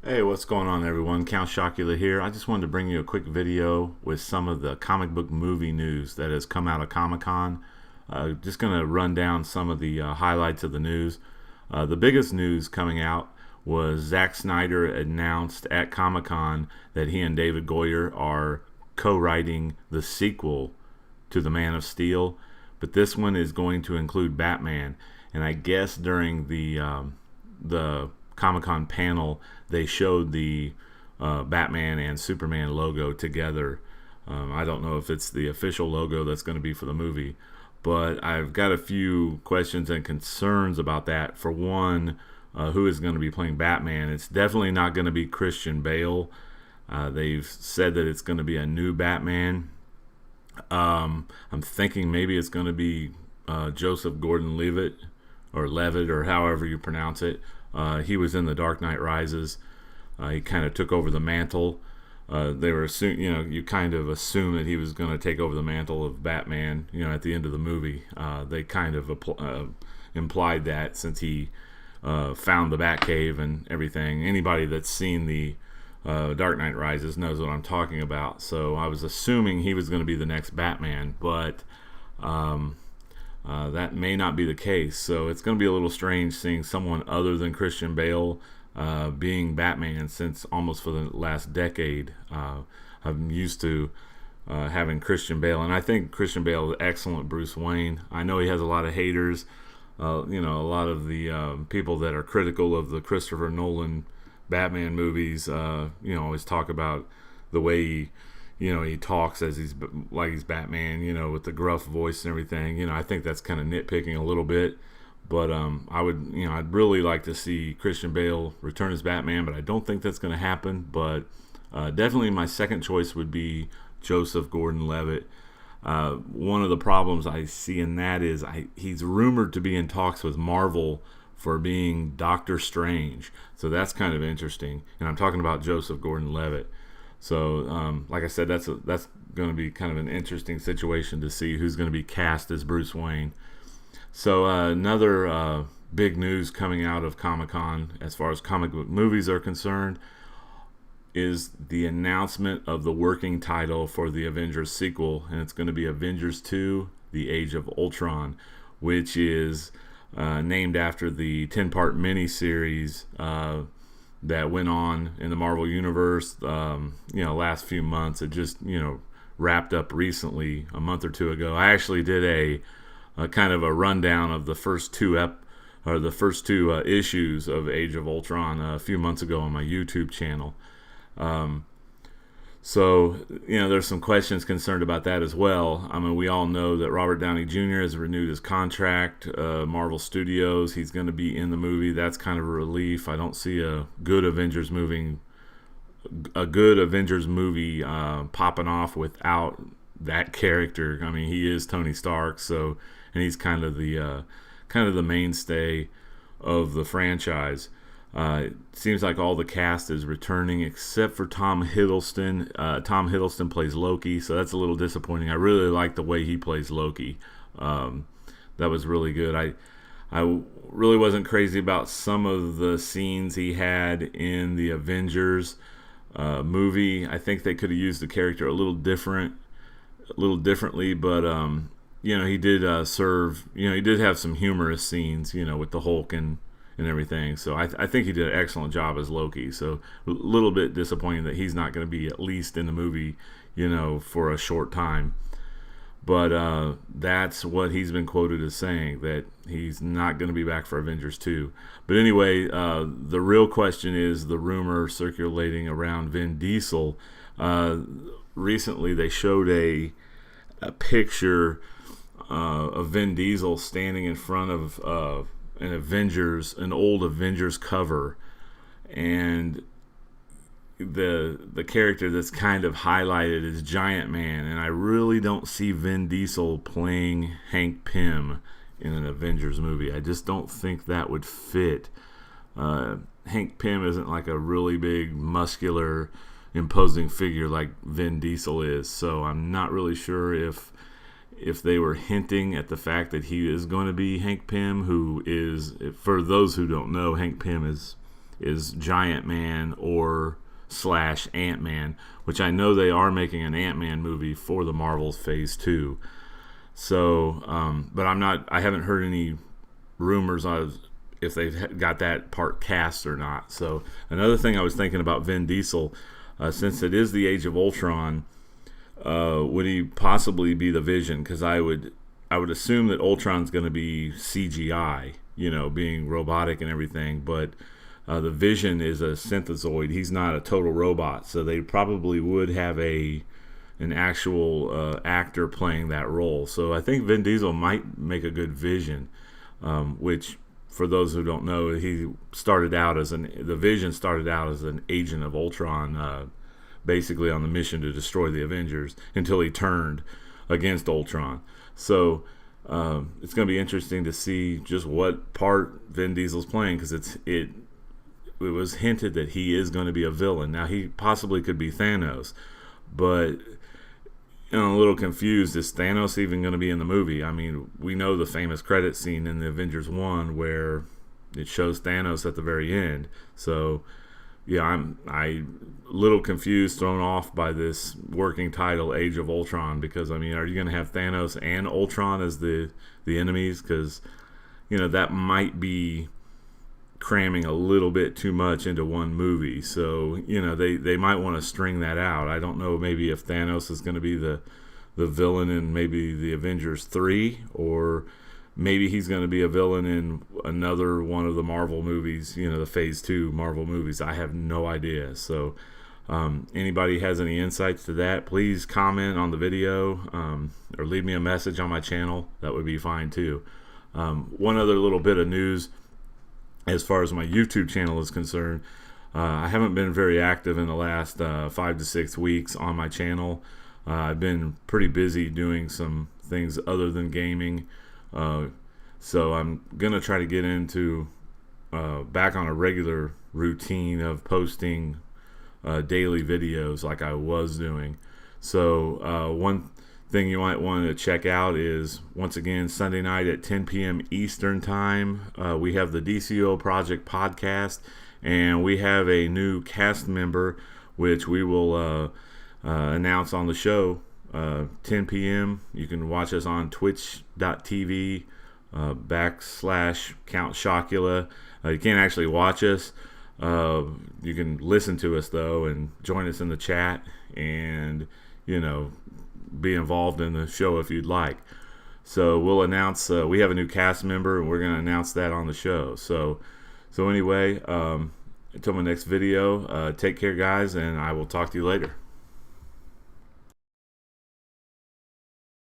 Hey, what's going on, everyone? Count Shockula here. I just wanted to bring you a quick video with some of the comic book movie news that has come out of Comic Con. Just going to run down some of the highlights of the news. The biggest news coming out was Zack Snyder announced at Comic Con that he and David Goyer are co-writing the sequel to The Man of Steel, but this one is going to include Batman. And I guess during the Comic-Con panel, they showed the Batman and Superman logo together. I don't know if it's the official logo that's going to be for the movie, but I've got a few questions and concerns about that. For one, who is going to be playing Batman? It's definitely not going to be Christian Bale. They've said that it's going to be a new Batman. I'm thinking maybe it's going to be Joseph Gordon-Levitt, or however you pronounce it. He was in The Dark Knight Rises. He kind of took over the mantle. They were you kind of assume that he was going to take over the mantle of Batman. At the end of the movie, they kind of implied that since he found the Batcave and everything. Anybody that's seen the Dark Knight Rises knows what I'm talking about. So I was assuming he was going to be the next Batman, but that may not be the case. So it's going to be a little strange seeing someone other than Christian Bale being Batman, since almost for the last decade I'm used to having Christian Bale. And I think Christian Bale is excellent Bruce Wayne. I know he has a lot of haters. A lot of the people that are critical of the Christopher Nolan Batman movies, always talk about the way he talks as he's Batman, with the gruff voice and everything. I think that's kind of nitpicking a little bit, but I'd really like to see Christian Bale return as Batman, but I don't think that's going to happen. But definitely my second choice would be Joseph Gordon-Levitt. One of the problems I see in that is he's rumored to be in talks with Marvel for being Doctor Strange, so that's kind of interesting. And I'm talking about Joseph Gordon-Levitt. So, like I said, that's going to be kind of an interesting situation to see who's going to be cast as Bruce Wayne. So, another big news coming out of Comic-Con as far as comic book movies are concerned is the announcement of the working title for the Avengers sequel, and it's going to be Avengers 2: The Age of Ultron, which is named after the 10-part miniseries that went on in the Marvel Universe, last few months. It just, wrapped up recently, a month or two ago. I actually did a kind of a rundown of the first two issues of Age of Ultron a few months ago on my YouTube channel. So, there's some questions concerned about that as well. I mean, we all know that Robert Downey Jr. has renewed his contract. Marvel Studios, he's going to be in the movie. That's kind of a relief. I don't see a good Avengers movie popping off without that character. I mean, he is Tony Stark, and he's kind of the mainstay of the franchise. It seems like all the cast is returning except for Tom Hiddleston. Tom Hiddleston plays Loki, so that's a little disappointing. I really like the way he plays Loki. That was really good. I really wasn't crazy about some of the scenes he had in the Avengers movie. I think they could have used the character a little differently, but he did serve. He did have some humorous scenes, with the Hulk and everything. So I think he did an excellent job as Loki. So a little bit disappointing that he's not going to be at least in the movie, for a short time. But that's what he's been quoted as saying, that he's not going to be back for Avengers 2. But anyway, the real question is the rumor circulating around Vin Diesel. Recently they showed a picture of Vin Diesel standing in front of an old Avengers cover, and the character that's kind of highlighted is Giant Man, and I really don't see Vin Diesel playing Hank Pym in an Avengers movie. I just don't think that would fit. Hank Pym isn't like a really big, muscular, imposing figure like Vin Diesel is, so I'm not really sure if they were hinting at the fact that he is going to be Hank Pym, who is, for those who don't know, Hank Pym is is Giant Man or slash Ant-Man, which I know they are making an Ant-Man movie for the Marvels Phase 2. So, but I haven't heard any rumors of if they've got that part cast or not. So another thing I was thinking about Vin Diesel, since it is the Age of Ultron, would he possibly be the Vision? Because I would assume that Ultron's going to be CGI, being robotic and everything, but the Vision is a synthezoid. He's not a total robot, so they probably would have an actual actor playing that role. So I think Vin Diesel might make a good Vision, which, for those who don't know, the Vision started out as an agent of Ultron, basically on the mission to destroy the Avengers until he turned against Ultron. So it's going to be interesting to see just what part Vin Diesel's playing, because it was hinted that he is going to be a villain. Now, he possibly could be Thanos, but I'm a little confused. Is Thanos even going to be in the movie? I mean, we know the famous credit scene in the Avengers 1 where it shows Thanos at the very end. So, yeah, I'm a little confused, thrown off by this working title, Age of Ultron, because, I mean, are you going to have Thanos and Ultron as the enemies? Because, that might be cramming a little bit too much into one movie. So, they might want to string that out. I don't know, maybe if Thanos is going to be the villain in maybe the Avengers 3, or maybe he's going to be a villain in another one of the Marvel movies, the Phase 2 Marvel movies. I have no idea. So anybody has any insights to that, please comment on the video, or leave me a message on my channel. That would be fine too. One other little bit of news as far as my YouTube channel is concerned. I haven't been very active in the last 5 to 6 weeks on my channel. I've been pretty busy doing some things other than gaming. So I'm going to try to get into back on a regular routine of posting daily videos like I was doing. So one thing you might want to check out is, once again, Sunday night at 10 p.m. Eastern time, we have the DCO Project podcast, and we have a new cast member, which we will announce on the show. 10 p.m. You can watch us on twitch.tv /Count Shockula. You can't actually watch us. You can listen to us though, and join us in the chat, and be involved in the show if you'd like. So we'll announce we have a new cast member, and we're going to announce that on the show. So anyway, until my next video, take care, guys, and I will talk to you later.